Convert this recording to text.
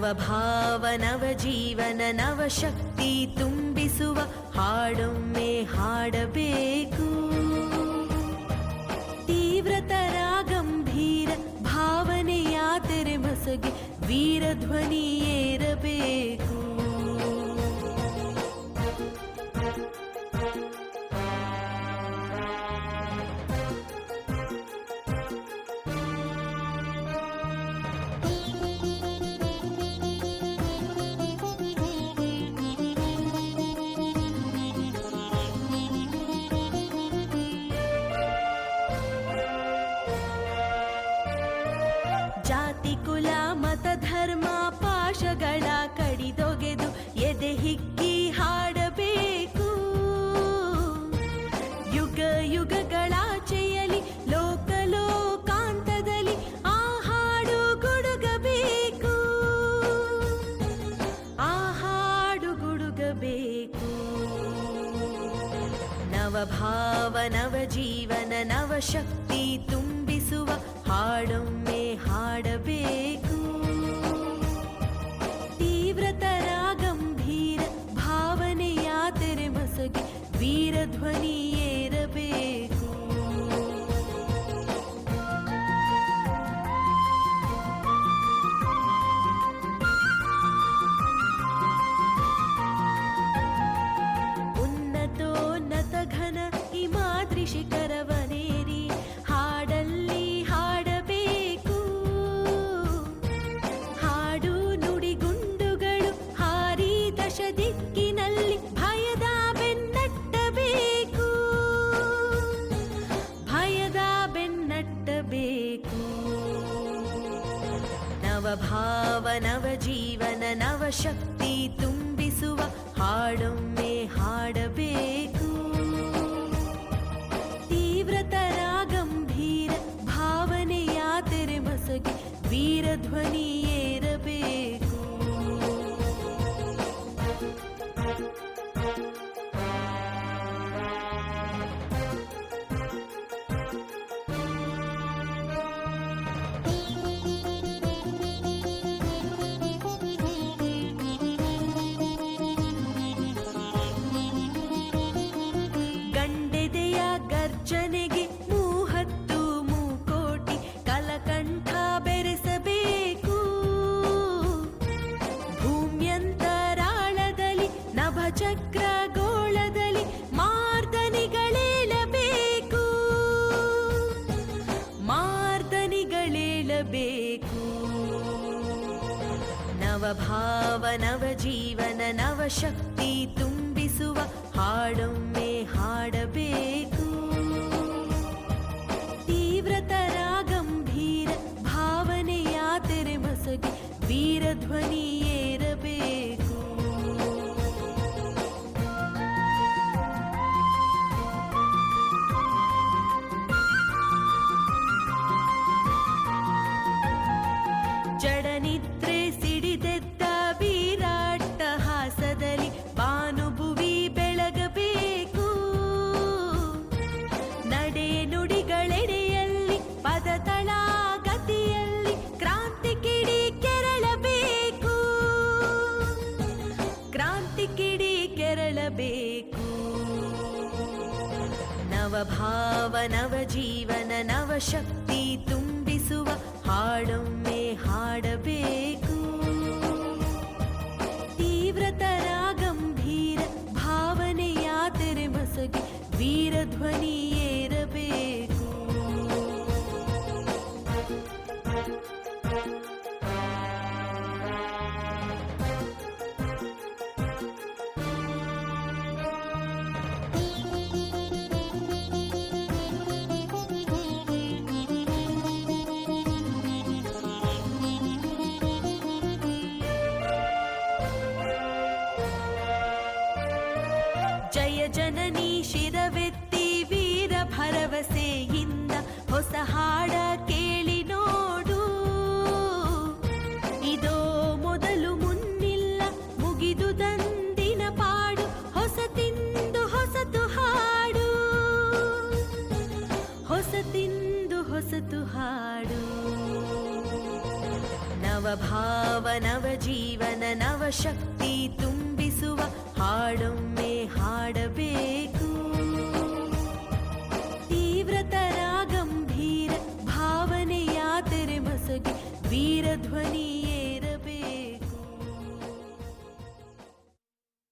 ನವಭಾವ ನವಜೀವನ ನವಶಕ್ತಿ ತುಂಬಿಸುವ ಹಾಡೊಮ್ಮೆ ಹಾಡಬೇಕು. ತೀವ್ರತರ ಗಂಭೀರ ಭಾವನೆಯ ತೆರೆ ಮಸಗೆ ವೀರಧ್ವನಿ ಏರಬೇಕು. ಜಾತಿ ಕುಲ ಮತ ಧರ್ಮ ಪಾಶಗಳ ಕಡಿದೊಗೆದು ಎದೆ ಹಿಕ್ಕಿ ಹಾಡಬೇಕು. ಯುಗ ಯುಗಗಳಾಚೆಯಲಿ ಲೋಕಲೋಕಾಂತದಲ್ಲಿ ಆ ಹಾಡು ಗುಡುಗಬೇಕು. ಆ ಹಾಡು ಗುಡುಗಬೇಕು. ನವಭಾವ ನವಜೀವನ ನವಶಕ್ತಿ ತುಂಬಿಸುವ ಹಾಡೊಮ್ಮೆ ಹಾಡಬೇಕು. ತೀವ್ರತರ ಗಂಭೀರ ಭಾವನೆಯ ತೆರೆ ಮಸಗೆ ವೀರಧ್ವನಿ ಏರಬೇಕು. ಉನ್ನತೋನ್ನತ ಘನ ಹಿಮಾದ್ರಿ ಶಿಖರವನೇರಿ ಹಾಡಲ್ಲಿ ಹಾಡಬೇಕು. ಹಾಡು ನುಡಿಗುಂಡುಗಳು ಹಾರಿ ದಶ ದಿಕ್ಕಿನಲ್ಲಿ ಭಯದ ಬೆನ್ನಟ್ಟಬೇಕು. ಭಯದ ಬೆನ್ನಟ್ಟಬೇಕು. ನವಭಾವ ನವಜೀವನ ನವಶಕ್ತಿ ತುಂಬಿಸುವ ಹಾಡೊಮ್ಮೆ ಹಾಡಬೇಕು. ತೀವ್ರತರ ಗಂಭೀರ ಭಾವನೆಯ ತೆರೆ ಮಸಗೆ ವೀರಧ್ವನಿ ಏರಬೇಕು. ಗಂಡೆದೆಯ ಗರ್ಜನೆಗೆ ಮೂಹತ್ತು ಮೂಕೋಟಿ ಕಲಕಂಠ ಬೆರೆಸಬೇಕು. ಭೂಮ್ಯಂತರಾಳದಲ್ಲಿ ನಭಚಕ್ರ ಗೋಳದಲ್ಲಿ ಮಾರ್ದನಿಗಳೇಳಬೇಕು. ಮಾರ್ದನಿಗಳೇಳಬೇಕು. ನವಭಾವ ನವಜೀವನ ನವಶಕ್ತಿ ತುಂಬಿಸುವ ಹಾಡೊಮ್ಮೆ ಹಾಡಬೇಕು. ತೀವ್ರತರ ಗಂಭೀರ ಭಾವನೆಯ ತೆರೆ ಮಸಗೆ ವೀರಧ್ವನಿ ಏರಬೇಕು. ಜಡನಿದ್ರೆ ಸಿಡಿದೆದ್ದ ವಿರಾಟ್ಟಹಾಸದಲ್ಲಿ ಭಾನುಭುವಿ ಬೆಳಗಬೇಕು. ನಡೆ ನುಡಿಗಳೆಡೆಯಲ್ಲಿ ಪದತಳ ಗತಿಯಲ್ಲಿ ಕ್ರಾಂತಿ ಕಿಡಿ ಕೆರಳಬೇಕು. ಕ್ರಾಂತಿ ಕಿಡಿ ಕೆರಳಬೇಕು. ನವಭಾವ ನವಜೀವನ ನವಶಕ್ತಿ ತುಂಬಿಸುವ ಹಾಡೊಮ್ಮೆ ಹಾಡಬೇಕು. ತೀವ್ರತರ ಗಂಭೀರ ಭಾವನೆಯ ತೆರೆ ಮಸಗೆ ವೀರಧ್ವನಿ ಏರಬೇಕು. ಜಯ ಜನನಿ ಶಿರವೆತ್ತಿ ವೀರ ಭರವಸೆಯಿಂದ ಹೊಸ ಹಾಡ ಕೇಳಿ ನೋಡು. ಇದೋ ಮೊದಲು ಮುನ್ನಿಲ್ಲ ಮುಗಿದು ದಂದಿನ ಪಾಡು. ಹೊಸತಿಂದು ಹೊಸತು ಹಾಡು. ಹೊಸತಿಂದು ಹೊಸತು ಹಾಡು. ನವ ಭಾವ ನವ ಜೀವನ ನವ ಶಕ್ತಿ ತುಂಬಿಸುವ ಹಾಡೊಮ್ಮೆ ಹಾಡಬೇಕು.